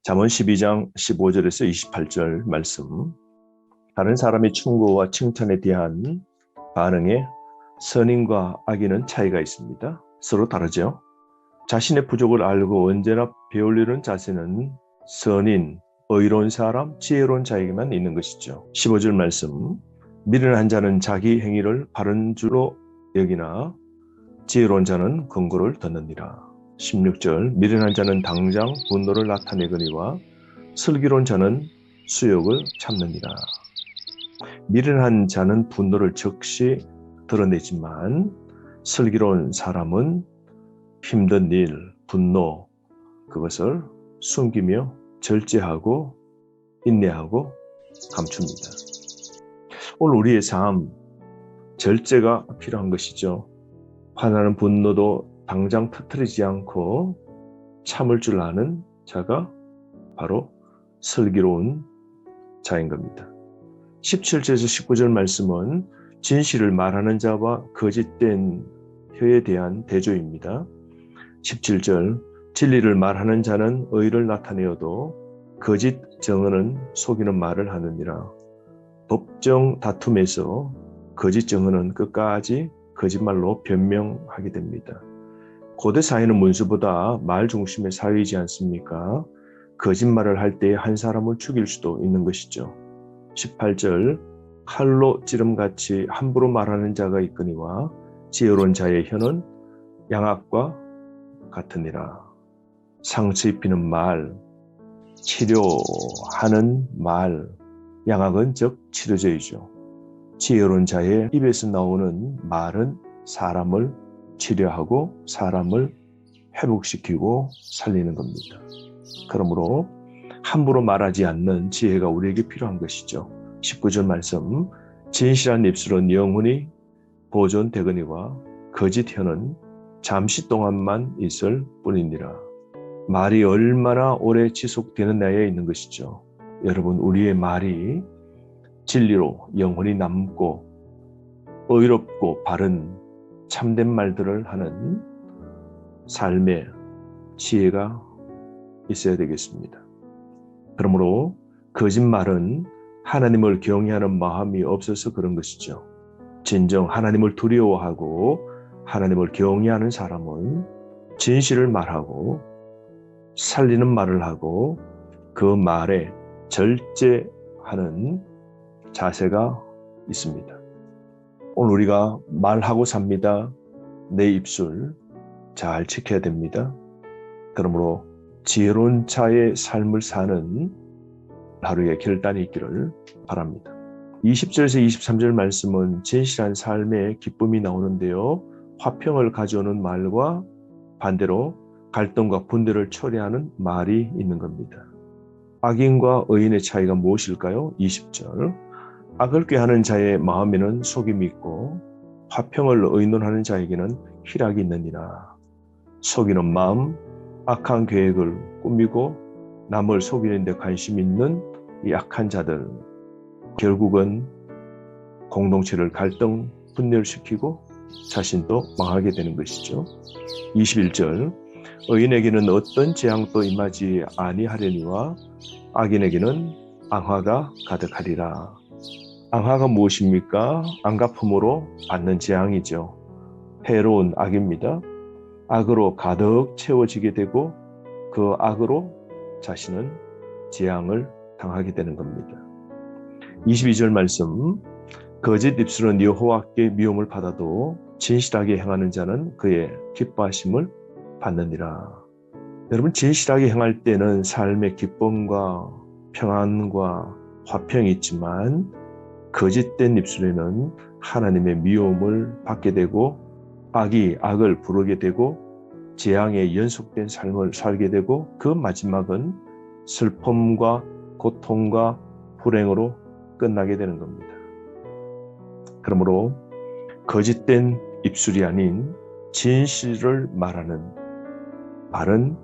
잠언 12장 15절에서 28절 말씀. 다른 사람의 충고와 칭찬에 대한 반응에 선인과 악인은 차이가 있습니다. 서로 다르죠. 자신의 부족을 알고 언제나 배우려는 자세는 선인, 의로운 사람, 지혜로운 자에게만 있는 것이죠. 15절 말씀. 미련한 자는 자기 행위를 바른 줄로 여기나 지혜로운 자는 긍고를 듣느니라. 16절. 미련한 자는 당장 분노를 나타내거니와 슬기로운 자는 수욕을 참느니라. 미련한 자는 분노를 즉시 드러내지만 슬기로운 사람은 힘든 일, 분노, 그것을 숨기며 절제하고 인내하고 감춥니다. 오늘 우리의 삶, 절제가 필요한 것이죠. 화나는 분노도 당장 터뜨리지 않고 참을 줄 아는 자가 바로 슬기로운 자인 겁니다. 17절에서 19절 말씀은 진실을 말하는 자와 거짓된 혀에 대한 대조입니다. 17절. 진리를 말하는 자는 의를 나타내어도 거짓 증언은 속이는 말을 하느니라. 법정 다툼에서 거짓 증언은 끝까지 거짓말로 변명하게 됩니다. 고대 사회는 문수보다 말 중심의 사회이지 않습니까? 거짓말을 할 때 한 사람을 죽일 수도 있는 것이죠. 18절. 칼로 찌름같이 함부로 말하는 자가 있거니와 지혜로운 자의 혀는 양압과 같으니라. 상처 입히는 말, 치료하는 말, 양악은 즉 치료제이죠. 지혜로운 자의 입에서 나오는 말은 사람을 치료하고 사람을 회복시키고 살리는 겁니다. 그러므로 함부로 말하지 않는 지혜가 우리에게 필요한 것이죠. 19절 말씀. 진실한 입술은 영원히 보존되거니와 거짓 혀는 잠시 동안만 있을 뿐이니라. 말이 얼마나 오래 지속되느냐에 있는 것이죠. 여러분, 우리의 말이 진리로 영원히 남고 의롭고 바른 참된 말들을 하는 삶의 지혜가 있어야 되겠습니다. 그러므로 거짓말은 하나님을 경외하는 마음이 없어서 그런 것이죠. 진정 하나님을 두려워하고 하나님을 경외하는 사람은 진실을 말하고 살리는 말을 하고 그 말에 절제하는 자세가 있습니다. 오늘 우리가 말하고 삽니다. 내 입술 잘 지켜야 됩니다. 그러므로 지혜로운 자의 삶을 사는 하루의 결단이 있기를 바랍니다. 20절에서 23절 말씀은 진실한 삶의 기쁨이 나오는데요. 화평을 가져오는 말과 반대로 갈등과 분열을 초래하는 말이 있는 겁니다. 악인과 의인의 차이가 무엇일까요? 20절. 악을 꾀하는 자의 마음에는 속임이 있고 화평을 의논하는 자에게는 희락이 있느니라. 속이는 마음, 악한 계획을 꾸미고 남을 속이는 데 관심 있는 이 악한 자들, 결국은 공동체를 갈등, 분열시키고 자신도 망하게 되는 것이죠. 21절. 의인에게는 어떤 재앙도 임하지 아니하려니와 악인에게는 앙화가 가득하리라. 앙화가 무엇입니까? 앙가품으로 받는 재앙이죠. 해로운 악입니다. 악으로 가득 채워지게 되고 그 악으로 자신은 재앙을 당하게 되는 겁니다. 22절 말씀. 거짓 입술은 여호와께 미움을 받아도 진실하게 행하는 자는 그의 기뻐하심을 받느니라. 여러분, 진실하게 행할 때는 삶의 기쁨과 평안과 화평이 있지만 거짓된 입술에는 하나님의 미움을 받게 되고 악이 악을 부르게 되고 재앙의 연속된 삶을 살게 되고 그 마지막은 슬픔과 고통과 불행으로 끝나게 되는 겁니다. 그러므로 거짓된 입술이 아닌 진실을 말하는 바른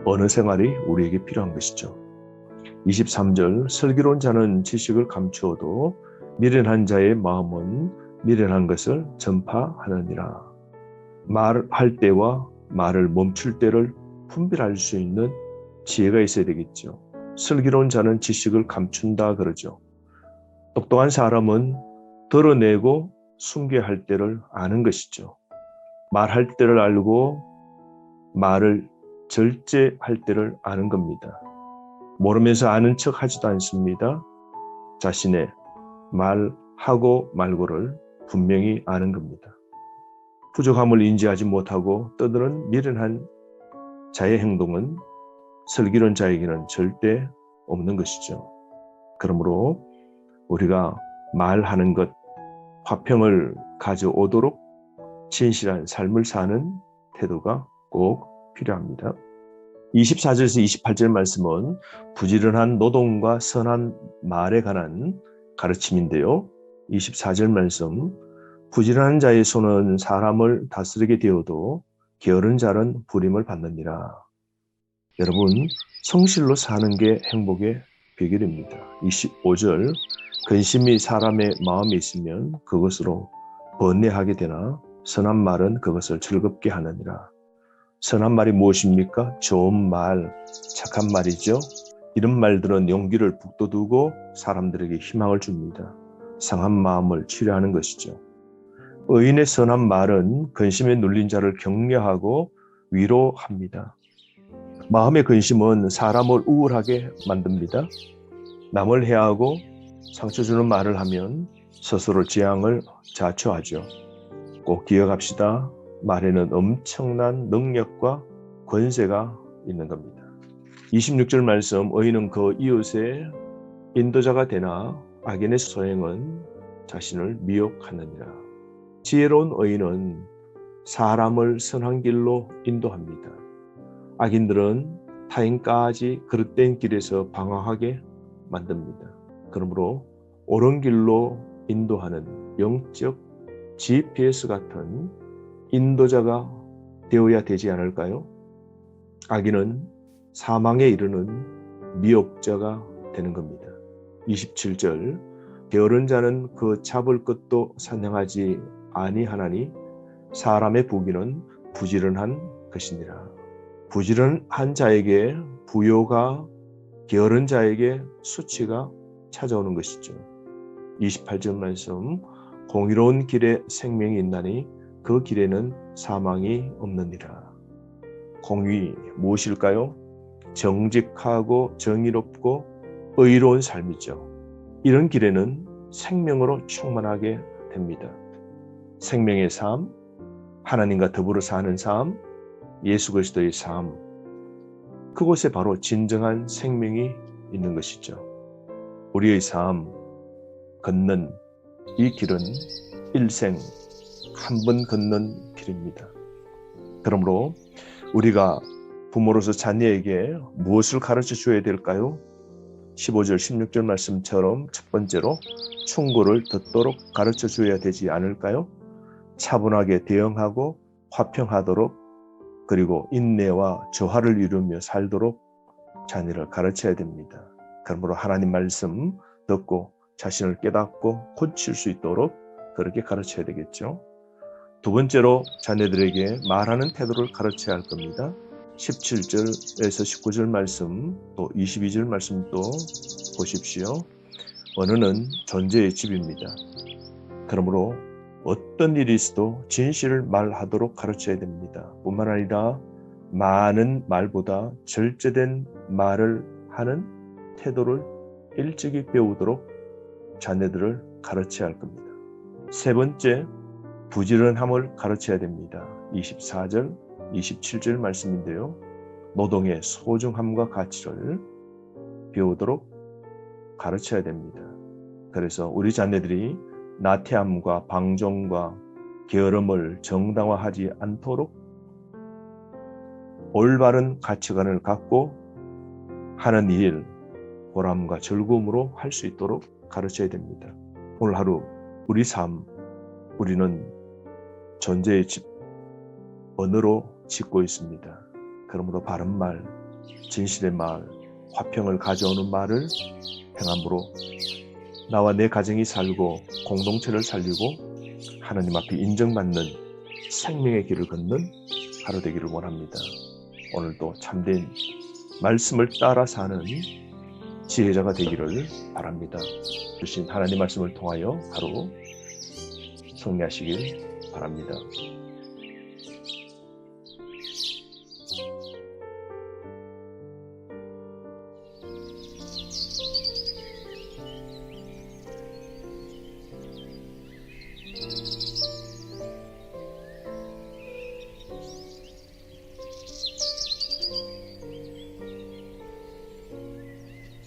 언어 생활이 우리에게 필요한 것이죠. 23절. 슬기로운 자는 지식을 감추어도 미련한 자의 마음은 미련한 것을 전파하느니라. 말할 때와 말을 멈출 때를 분별할 수 있는 지혜가 있어야 되겠죠. 슬기로운 자는 지식을 감춘다 그러죠. 똑똑한 사람은 드러내고 숨겨야 할 때를 아는 것이죠. 말할 때를 알고 말을 절제할 때를 아는 겁니다. 모르면서 아는 척 하지도 않습니다. 자신의 말하고 말고를 분명히 아는 겁니다. 부족함을 인지하지 못하고 떠드는 미련한 자의 행동은 슬기로운 자에게는 절대 없는 것이죠. 그러므로 우리가 말하는 것, 화평을 가져오도록 진실한 삶을 사는 태도가 꼭 필요합니다. 24절에서 28절 말씀은 부지런한 노동과 선한 말에 관한 가르침인데요. 24절 말씀, 부지런한 자의 손은 사람을 다스리게 되어도 게으른 자는 부림을 받느니라. 여러분, 성실로 사는 게 행복의 비결입니다. 25절, 근심이 사람의 마음에 있으면 그것으로 번뇌하게 되나 선한 말은 그것을 즐겁게 하느니라. 선한 말이 무엇입니까? 좋은 말, 착한 말이죠. 이런 말들은 용기를 북돋우고 사람들에게 희망을 줍니다. 상한 마음을 치료하는 것이죠. 의인의 선한 말은 근심에 눌린 자를 격려하고 위로합니다. 마음의 근심은 사람을 우울하게 만듭니다. 남을 해하고 상처 주는 말을 하면 스스로 지향을 자초하죠. 꼭 기억합시다. 말에는 엄청난 능력과 권세가 있는 겁니다. 26절 말씀, 의인은 그 이웃의 인도자가 되나 악인의 소행은 자신을 미혹하느니라. 지혜로운 의인은 사람을 선한 길로 인도합니다. 악인들은 타인까지 그릇된 길에서 방황하게 만듭니다. 그러므로 옳은 길로 인도하는 영적 GPS 같은 인도자가 되어야 되지 않을까요? 악인은 사망에 이르는 미혹자가 되는 겁니다. 27절, 게으른 자는 그 잡을 것도 사냥하지 아니하나니 사람의 부귀는 부지런한 것이니라. 부지런한 자에게 부요가, 게으른 자에게 수치가 찾아오는 것이죠. 28절 말씀, 공의로운 길에 생명이 있나니 그 길에는 사망이 없느니라. 공의 무엇일까요? 정직하고 정의롭고 의로운 삶이죠. 이런 길에는 생명으로 충만하게 됩니다. 생명의 삶, 하나님과 더불어 사는 삶, 예수 그리스도의 삶, 그곳에 바로 진정한 생명이 있는 것이죠. 우리의 삶, 걷는 이 길은 일생 한 번 걷는 길입니다. 그러므로 우리가 부모로서 자녀에게 무엇을 가르쳐 줘야 될까요? 15절, 16절 말씀처럼 첫 번째로 충고를 듣도록 가르쳐 줘야 되지 않을까요? 차분하게 대응하고 화평하도록, 그리고 인내와 조화를 이루며 살도록 자녀를 가르쳐야 됩니다. 그러므로 하나님 말씀 듣고 자신을 깨닫고 고칠 수 있도록 그렇게 가르쳐야 되겠죠. 두 번째로 자녀들에게 말하는 태도를 가르쳐야 할 겁니다. 17절에서 19절 말씀, 또 22절 말씀 또 보십시오. 언어는 존재의 집입니다. 그러므로 어떤 일이 있어도 진실을 말하도록 가르쳐야 됩니다. 뿐만 아니라 많은 말보다 절제된 말을 하는 태도를 일찍이 배우도록 자녀들을 가르쳐야 할 겁니다. 세 번째, 부지런함을 가르쳐야 됩니다. 24절, 27절 말씀인데요. 노동의 소중함과 가치를 배우도록 가르쳐야 됩니다. 그래서 우리 자녀들이 나태함과 방종과 게으름을 정당화하지 않도록 올바른 가치관을 갖고 하는 일, 보람과 즐거움으로 할 수 있도록 가르쳐야 됩니다. 오늘 하루 우리 삶, 우리는 존재의 집, 언어로 짓고 있습니다. 그러므로 바른 말, 진실의 말, 화평을 가져오는 말을 행함으로 나와 내 가정이 살고 공동체를 살리고 하나님 앞에 인정받는 생명의 길을 걷는 하루 되기를 원합니다. 오늘도 참된 말씀을 따라 사는 지혜자가 되기를 바랍니다. 주신 하나님 말씀을 통하여 하루 승리하시길 바랍니다.